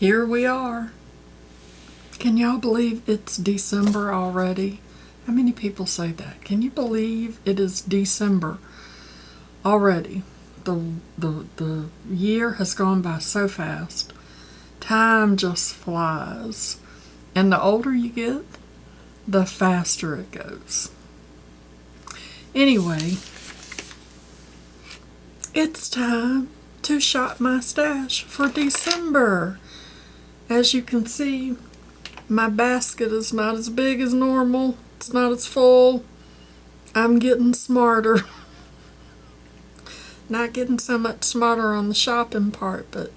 here we are. Can y'all believe it's December already? How many people say that? Can you believe it is December already? The year has gone by so fast. Time just flies. And the older you get, the faster it goes. Anyway, it's time to shop my stash for December. As you can see, my basket is not as big as normal. It's not as full. I'm getting smarter. Not getting so much smarter on the shopping part, but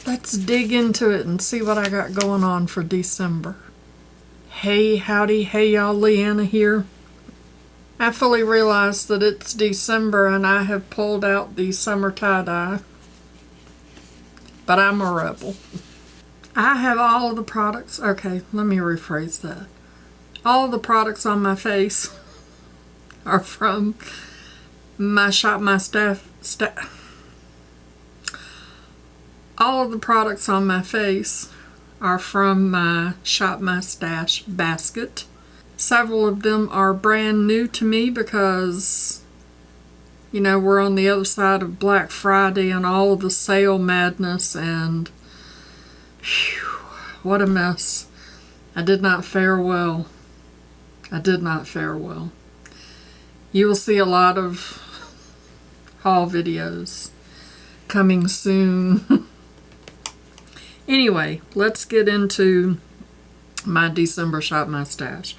let's dig into it and see what I got going on for December. Hey, howdy, hey y'all, Leanna here. I fully realize that it's December and I have pulled out the summer tie-dye, but I'm a rebel. I have all of the products, okay, let me rephrase that. All of the products on my face are from my Shop My Stash. All of the products on my face are from my Shop My Stash basket. Several of them are brand new to me because, you know, we're on the other side of Black Friday and all of the sale madness, and whew, what a mess. I did not fare well. I did not fare well. You will see a lot of haul videos coming soon. Anyway, let's get into my December Shop My Stash.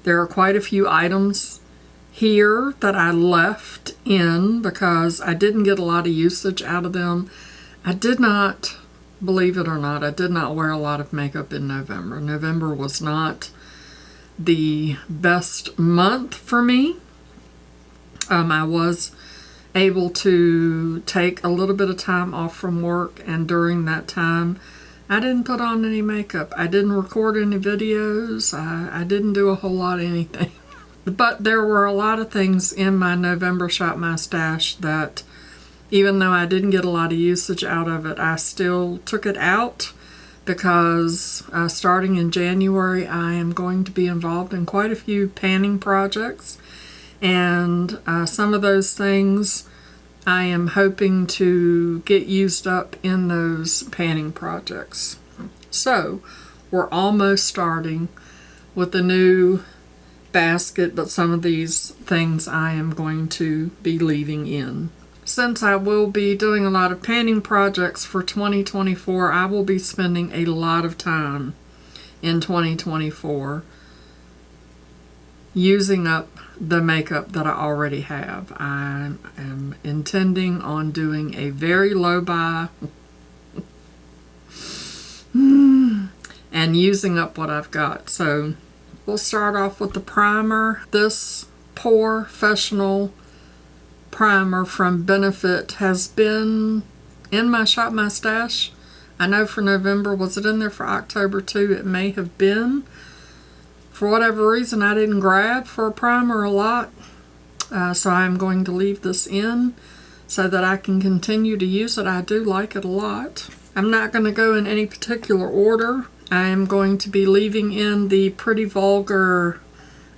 There are quite a few items here that I left in because I didn't get a lot of usage out of them. I did not, believe it or not, I did not wear a lot of makeup in November. November was not the best month for me. I was able to take a little bit of time off from work, and during that time I didn't put on any makeup. I didn't record any videos. I didn't do a whole lot of anything. But there were a lot of things in my November Shop My Stash that, even though I didn't get a lot of usage out of it, I still took it out because starting in January I am going to be involved in quite a few panning projects, and some of those things I am hoping to get used up in those panning projects. So we're almost starting with the new basket, but some of these things I am going to be leaving in. Since I will be doing a lot of panning projects for 2024, I will be spending a lot of time in 2024 using up the makeup that I already have. I am intending on doing a very low buy and using up what I've got. So we'll start off with the primer. This Professional primer from Benefit has been in my Shop My Stash. I know for November. Was it in there for October too? It may have been. For whatever reason, I didn't grab for a primer a lot, so I'm going to leave this in so that I can continue to use it. I do like it a lot. I'm not going to go in any particular order. I am going to be leaving in the Pretty Vulgar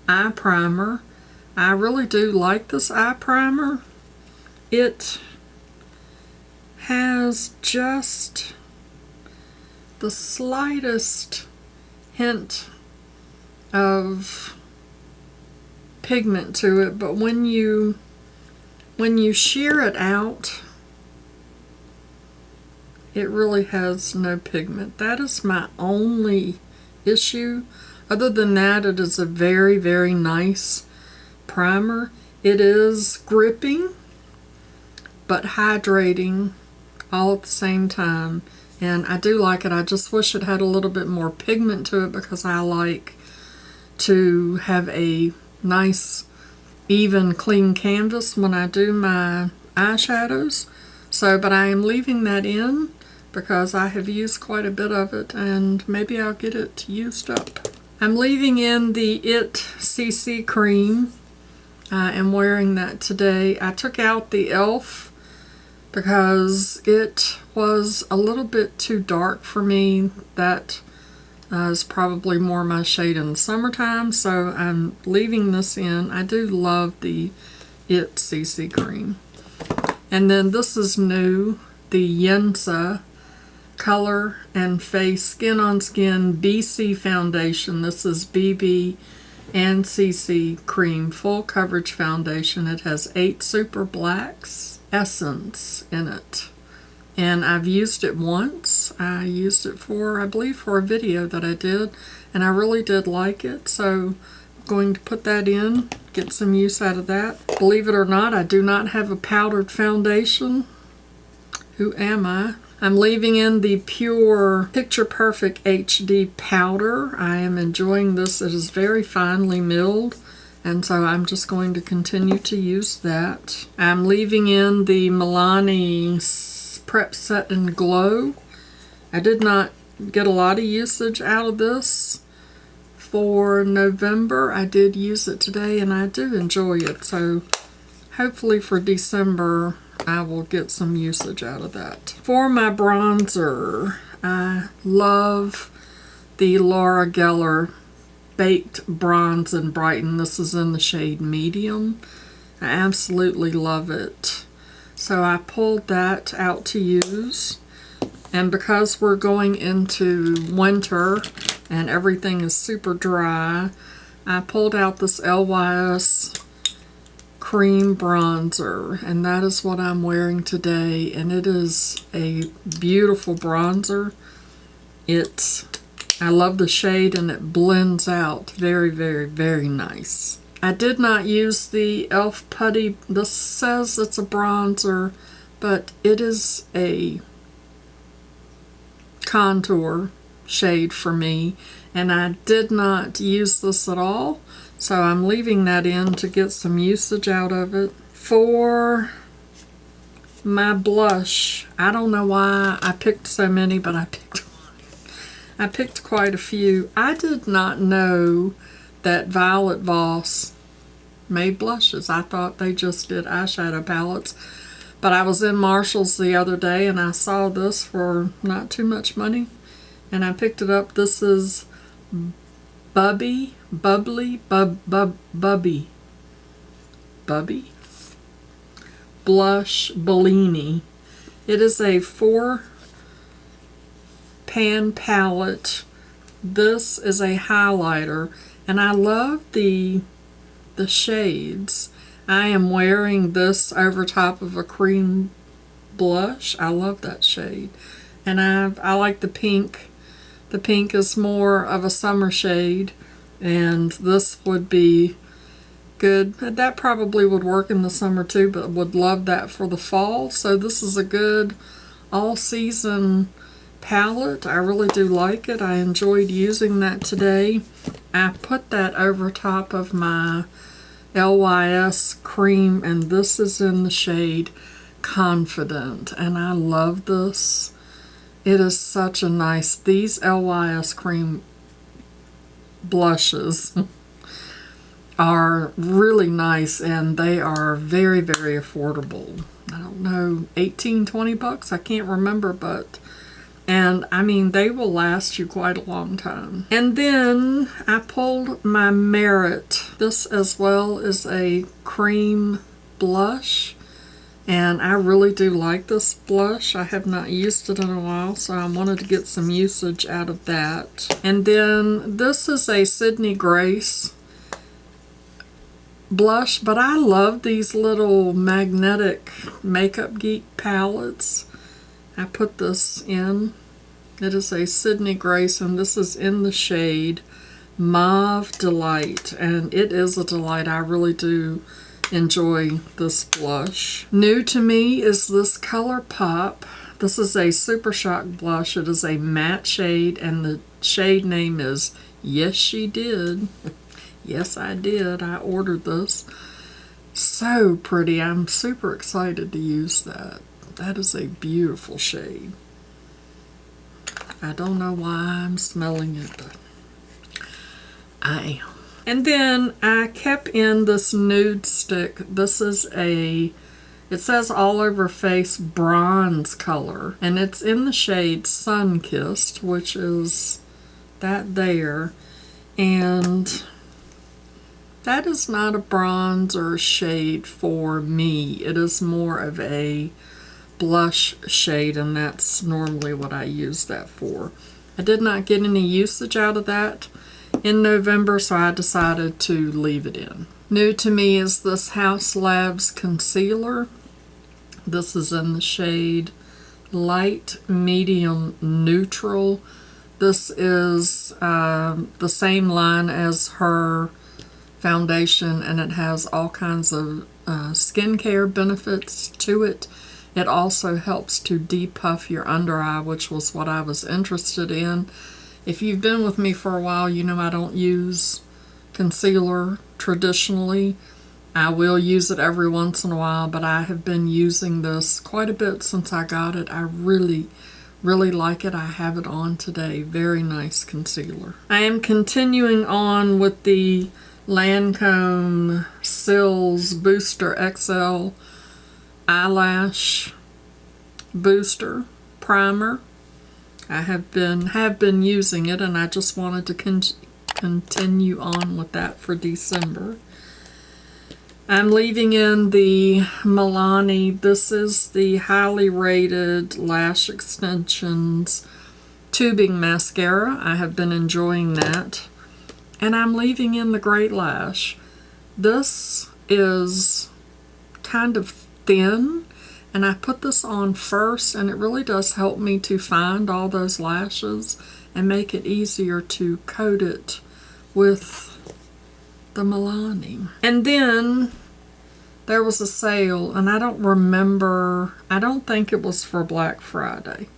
eye primer. I really do like this eye primer. It has just the slightest hint of pigment to it, but when you shear it out, it really has no pigment. That is my only issue. Other than that, it is a very, very nice primer. It is gripping but hydrating all at the same time, and I do like it. I just wish it had a little bit more pigment to it because I like to have a nice even clean canvas when I do my eyeshadows. So, but I am leaving that in because I have used quite a bit of it, and maybe I'll get it used up. I'm leaving in the It CC cream. I am wearing that today. I took out the e.l.f. because it was a little bit too dark for me. That is probably more my shade in the summertime, so I'm leaving this in. I do love the It CC cream. And then this is new, the Yensa Color and Face Skin on Skin BC Foundation. This is BB and CC cream full coverage foundation. It has 8 super blacks essence in it, and I've used it once. I used it for, I believe, for a video that I did, and I really did like it, so I'm going to put that in, get some use out of that. Believe it or not, I do not have a powdered foundation. Who am I? I'm leaving in the Pure Picture Perfect HD powder. I am enjoying this. It is very finely milled, and so I'm just going to continue to use that. I'm leaving in the Milani Prep Set and Glow. I did not get a lot of usage out of this for November. I did use it today, and I do enjoy it, so hopefully for December I will get some usage out of that. For my bronzer, I love the Laura Geller Baked Bronze and Brighten. This is in the shade Medium. I absolutely love it. So I pulled that out to use. And because we're going into winter and everything is super dry, I pulled out this LYS cream bronzer, and that is what I'm wearing today, and it is a beautiful bronzer. I love the shade, and it blends out very, very, very nice. I did not use the e.l.f. Putty. This says it's a bronzer, but it is a contour shade for me, and I did not use this at all. So I'm leaving that in to get some usage out of it. For my blush, I don't know why I picked so many, but I picked quite a few. I did not know that Violet Voss made blushes. I thought they just did eyeshadow palettes. But I was in Marshall's the other day and I saw this for not too much money, and I picked it up. This is Bubby Blush Bellini. It is a 4-pan palette. This is a highlighter, and I love the shades. I am wearing this over top of a cream blush. I love that shade, and I like the pink. The pink is more of a summer shade, and this would be good. That probably would work in the summer too, but would love that for the fall. So this is a good all-season palette. I really do like it. I enjoyed using that today. I put that over top of my LYS cream, and this is in the shade Confident, and I love this. It is such a nice, these LYS cream blushes are really nice, and they are very, very affordable. I don't know, 18, 20 bucks, I can't remember, but, and I mean, they will last you quite a long time. And then I pulled my Merit. This as well is a cream blush, and I really do like this blush. I have not used it in a while, so I wanted to get some usage out of that. And then this is a Sydney Grace blush, but I love these little magnetic Makeup Geek palettes. I put this in. It is a Sydney Grace, and this is in the shade Mauve Delight, and it is a delight. I really do enjoy this blush. New to me is this ColourPop. This is a Super Shock blush. It is a matte shade, and the shade name is Yes She Did. Yes, I did. I ordered this. So pretty. I'm super excited to use that. That is a beautiful shade. I don't know why I'm smelling it, but I am. And then I kept in this nude stick. This is a It says all over face bronze color, and it's in the shade Sun-Kissed, which is that there. And that is not a bronzer shade for me. It is more of a blush shade, and that's normally what I use that for. I did not get any usage out of that in November, so I decided to leave it in. New to me is this Haus Labs concealer. This is in the shade Light Medium Neutral. This is the same line as her foundation, and it has all kinds of skincare benefits to it. It also helps to depuff your under eye, which was what I was interested in. If you've been with me for a while, you know I don't use concealer traditionally. I will use it every once in a while, but I have been using this quite a bit since I got it. I really like it. I have it on today. Very nice concealer. I am continuing on with the Lancome Sills Booster XL Eyelash Booster Primer. I have been using it, and I just wanted to continue on with that for December. I'm leaving in the Milani. This is the highly rated Lash Extensions Tubing Mascara. I have been enjoying that. And I'm leaving in the Great Lash. This is kind of thin, and I put this on first, and it really does help me to find all those lashes and make it easier to coat it with the Milani. And then there was a sale, and I don't remember, I don't think it was for Black Friday.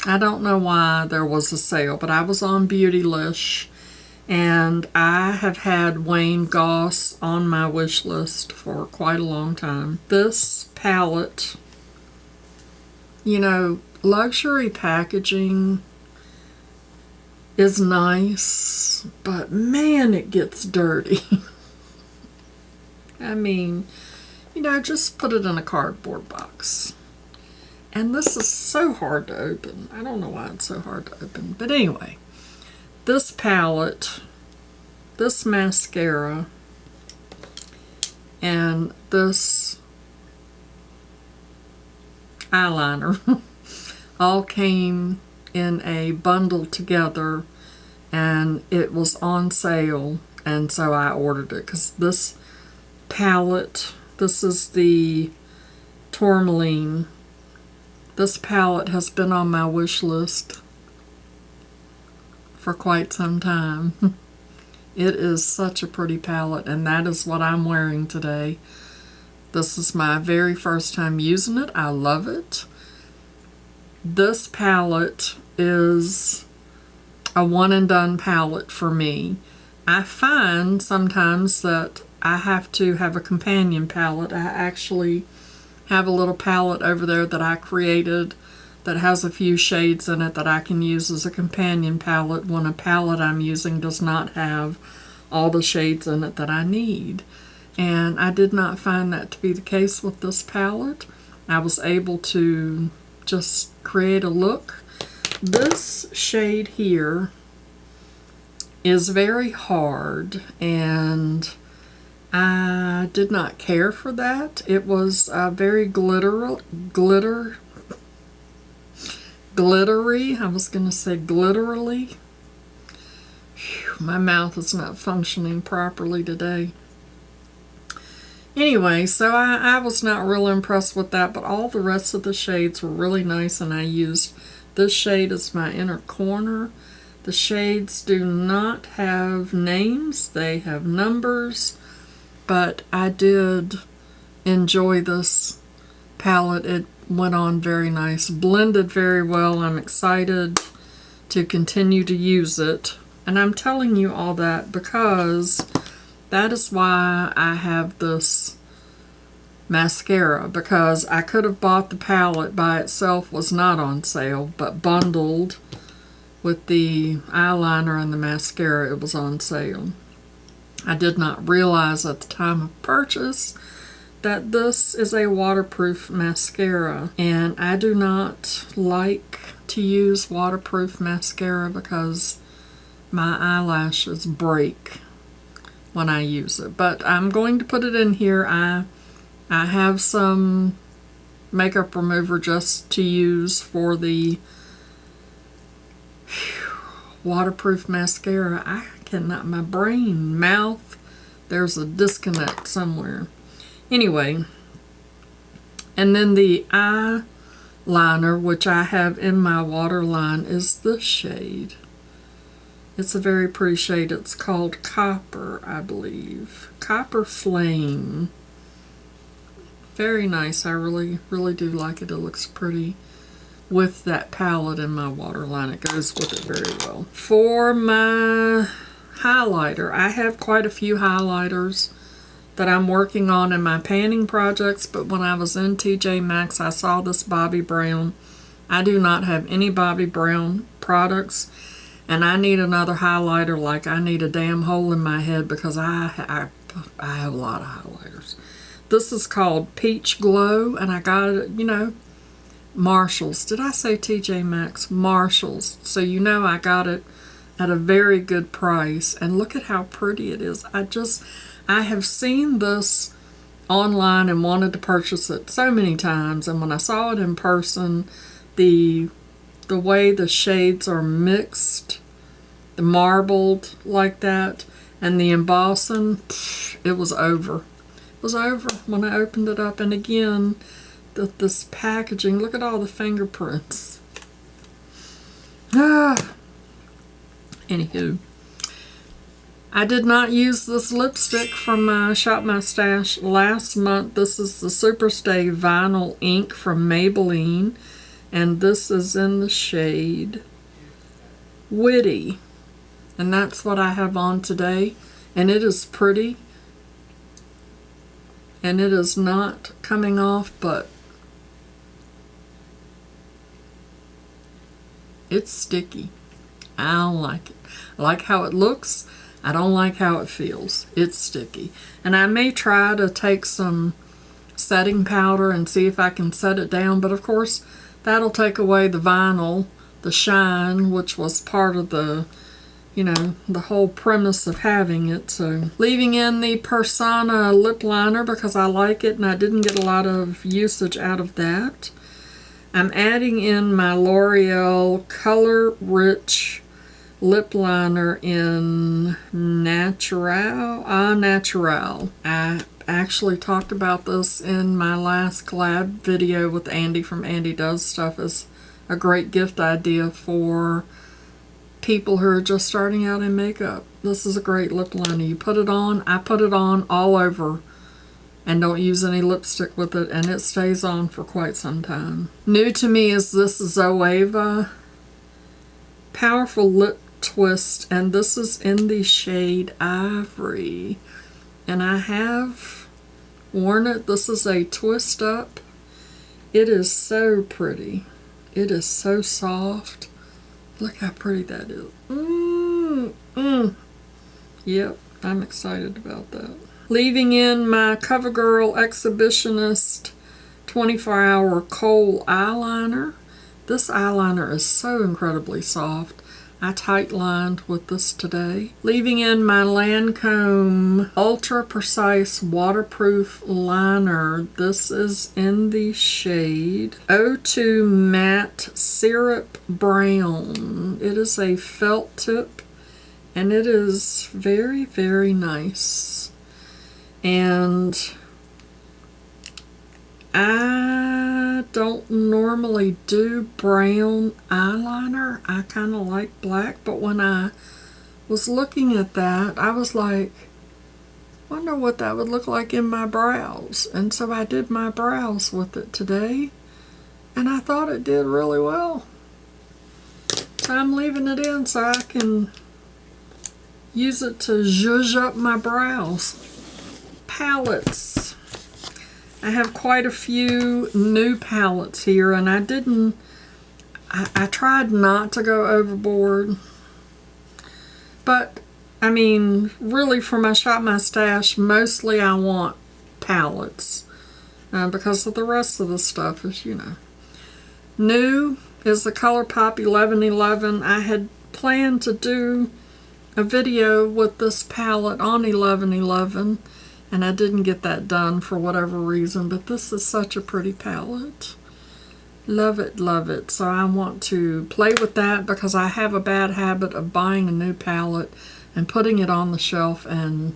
I don't know why there was a sale, but I was on Beautylish, and I have had Wayne Goss on my wish list for quite a long time. This palette, you know, luxury packaging is nice, but man, it gets dirty. I mean, you know, just put it in a cardboard box. And this is so hard to open. I don't know why it's so hard to open. But anyway, this palette, this mascara, and this eyeliner all came in a bundle together, and it was on sale, and so I ordered it because this palette, this is the Tourmaline. This palette has been on my wish list for quite some time. It is such a pretty palette, and that is what I'm wearing today. This is my very first time using it. I love it. This palette is a one and done palette for me. I find sometimes that I have to have a companion palette. I actually have a little palette over there that I created that has a few shades in it that I can use as a companion palette when a palette I'm using does not have all the shades in it that I need. And I did not find that to be the case with this palette. I was able to just create a look. This shade here is very hard, and I did not care for that. It was very glittery. I was going to say glitterily. Whew, my mouth is not functioning properly today. Anyway, so I was not real impressed with that, but all the rest of the shades were really nice, and I used this shade as my inner corner. The shades do not have names, they have numbers, but I did enjoy this palette. It went on very nice, blended very well. I'm excited to continue to use it, and I'm telling you all that because that is why I have this mascara, because I could have bought the palette by itself, was not on sale, but bundled with the eyeliner and the mascara, it was on sale. I did not realize at the time of purchase that this is a waterproof mascara, and I do not like to use waterproof mascara because my eyelashes break when I use it. But I'm going to put it in here. I have some makeup remover just to use for the waterproof mascara. I cannot, my brain, mouth, there's a disconnect somewhere. Anyway, and then the eyeliner, which I have in my waterline, is this shade. It's a very pretty shade. It's called Copper, I believe. Copper Flame. Very nice. I really do like it. It looks pretty with that palette in my waterline. It goes with it very well. For my highlighter, I have quite a few highlighters that I'm working on in my panning projects, but when I was in TJ Maxx, I saw this Bobbi Brown. I do not have any Bobbi Brown products, and I need another highlighter like I need a damn hole in my head because I have a lot of highlighters. This is called Peach Glow, and I got it, you know, Marshalls. Did I say TJ Maxx? Marshalls. So you know I got it at a very good price, and look at how pretty it is. I have seen this online and wanted to purchase it so many times, and when I saw it in person, the way the shades are mixed, the marbled like that, and the embossing, it was over. It was over when I opened it up. And again, this packaging, look at all the fingerprints. Anywho, I did not use this lipstick from my Shop My Stash last month. This is the Superstay Vinyl Ink from Maybelline, and this is in the shade Witty, and that's what I have on today, and it is pretty, and it is not coming off, but it's sticky. I don't like it. I like how it looks. I don't like how it feels. It's sticky. And I may try to take some setting powder and see if I can set it down, but of course that'll take away the vinyl, the shine, which was part of the, you know, the whole premise of having it. So leaving in the Persona lip liner because I like it and I didn't get a lot of usage out of that. I'm adding in my L'Oreal Color Rich lip liner in Natural. I actually talked about this in my last collab video with Andy from Andy Does Stuff as a great gift idea for people who are just starting out in makeup. This is a great lip liner. You put it on, I put it on all over and don't use any lipstick with it, and it stays on for quite some time. New to me is this Zoeva Powerful Lip Twist, and this is in the shade Ivory, and I have worn it. This is a twist up. It is so pretty. It is so soft. Look how pretty that is. Yep, I'm excited about that. Leaving in my CoverGirl Exhibitionist 24-hour Kohl eyeliner. This eyeliner is so incredibly soft. I tight lined with this today. Leaving in my Lancome Ultra Precise Waterproof Liner. This is in the shade O2 Matte Syrup Brown. It is a felt tip and it is very, very nice. And I don't normally do brown eyeliner. I kind of like black, but when I was looking at that, I was like, wonder what that would look like in my brows. And so I did my brows with it today, and I thought it did really well. So I'm leaving it in so I can use it to zhuzh up my brows. Palettes. I have quite a few new palettes here, and I tried not to go overboard, but I mean, really for my Shop My Stash, mostly I want palettes. because of the rest of the stuff is, you know. New is the ColourPop 1111. I had planned to do a video with this palette on 1111, and I didn't get that done for whatever reason, but this is such a pretty palette. Love it, love it. So I want to play with that because I have a bad habit of buying a new palette and putting it on the shelf, and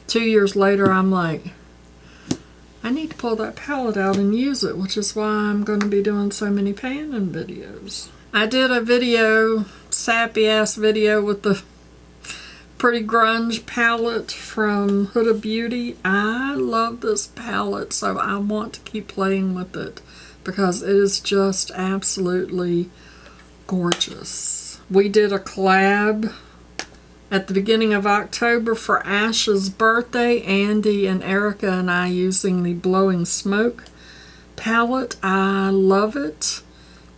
2 years later I'm like, I need to pull that palette out and use it, which is why I'm going to be doing so many panning videos. I did a video, sappy ass video, with the Pretty Grunge palette from Huda Beauty. I love this palette, so I want to keep playing with it because it is just absolutely gorgeous. We did a collab at the beginning of October for Ash's birthday. Andy and Erica and I using the Blowing Smoke palette. I love it,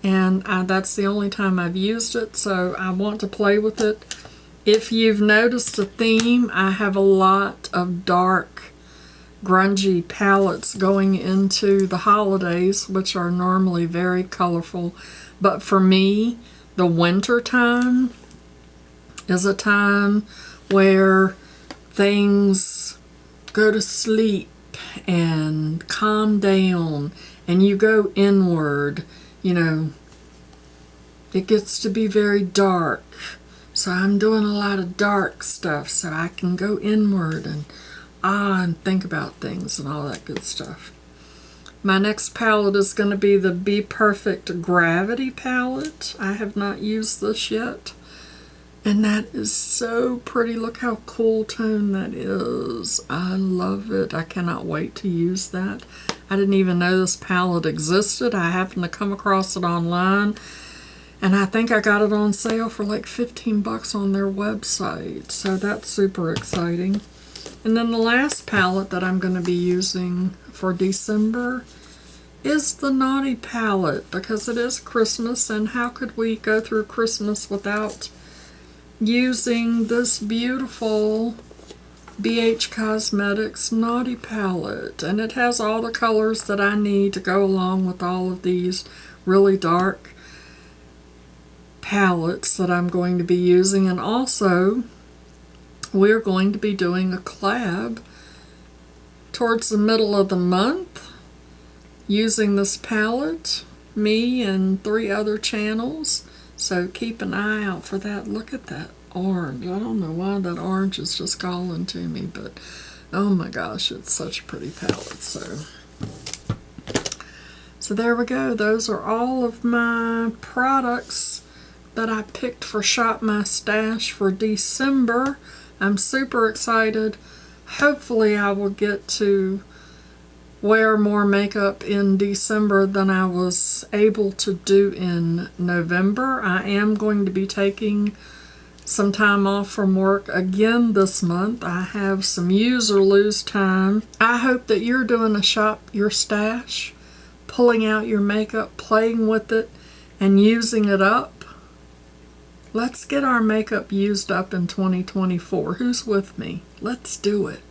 and that's the only time I've used it, so I want to play with it. If you've noticed a theme, I have a lot of dark, grungy palettes going into the holidays, which are normally very colorful. But for me, the winter time is a time where things go to sleep and calm down, and you go inward. You know, it gets to be very dark. So I'm doing a lot of dark stuff so I can go inward and think about things and all that good stuff. My next palette is going to be the Be Perfect Gravity palette. I have not used this yet, and that is so pretty. Look how cool tone that is. I love it. I cannot wait to use that. I didn't even know this palette existed. I happened to come across it online, and I think I got it on sale for like 15 bucks on their website. So that's super exciting. And then the last palette that I'm going to be using for December is the Naughty palette, because it is Christmas, and how could we go through Christmas without using this beautiful BH Cosmetics Naughty palette. And it has all the colors that I need to go along with all of these really dark palettes that I'm going to be using. And also, we're going to be doing a collab towards the middle of the month using this palette, me and 3 other channels. So keep an eye out for that. Look at that orange. I don't know why that orange is just calling to me, but oh my gosh, it's such a pretty palette. So there we go. Those are all of my products that I picked for Shop My Stash for December. I'm super excited. Hopefully I will get to wear more makeup in December than I was able to do in November. I am going to be taking some time off from work again this month. I have some use or lose time. I hope that you're doing a Shop Your Stash, pulling out your makeup, playing with it, and using it up. Let's get our makeup used up in 2024. Who's with me? Let's do it.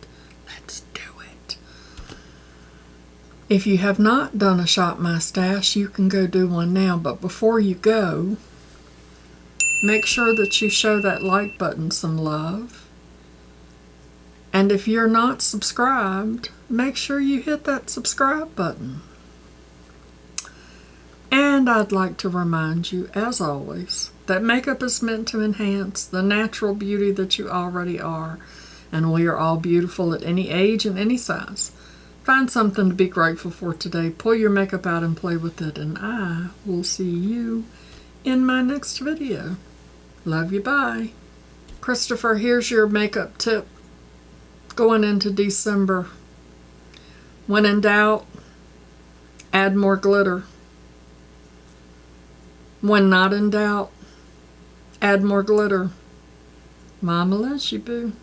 Let's do it. If you have not done a Shop My Stash, you can go do one now. But before you go, make sure that you show that like button some love. And if you're not subscribed, make sure you hit that subscribe button. And I'd like to remind you, as always, that makeup is meant to enhance the natural beauty that you already are. And we are all beautiful at any age and any size. Find something to be grateful for today. Pull your makeup out and play with it. And I will see you in my next video. Love you, bye. Christopher, here's your makeup tip going into December. When in doubt, add more glitter. When not in doubt, add more glitter. Mama loves you, boo.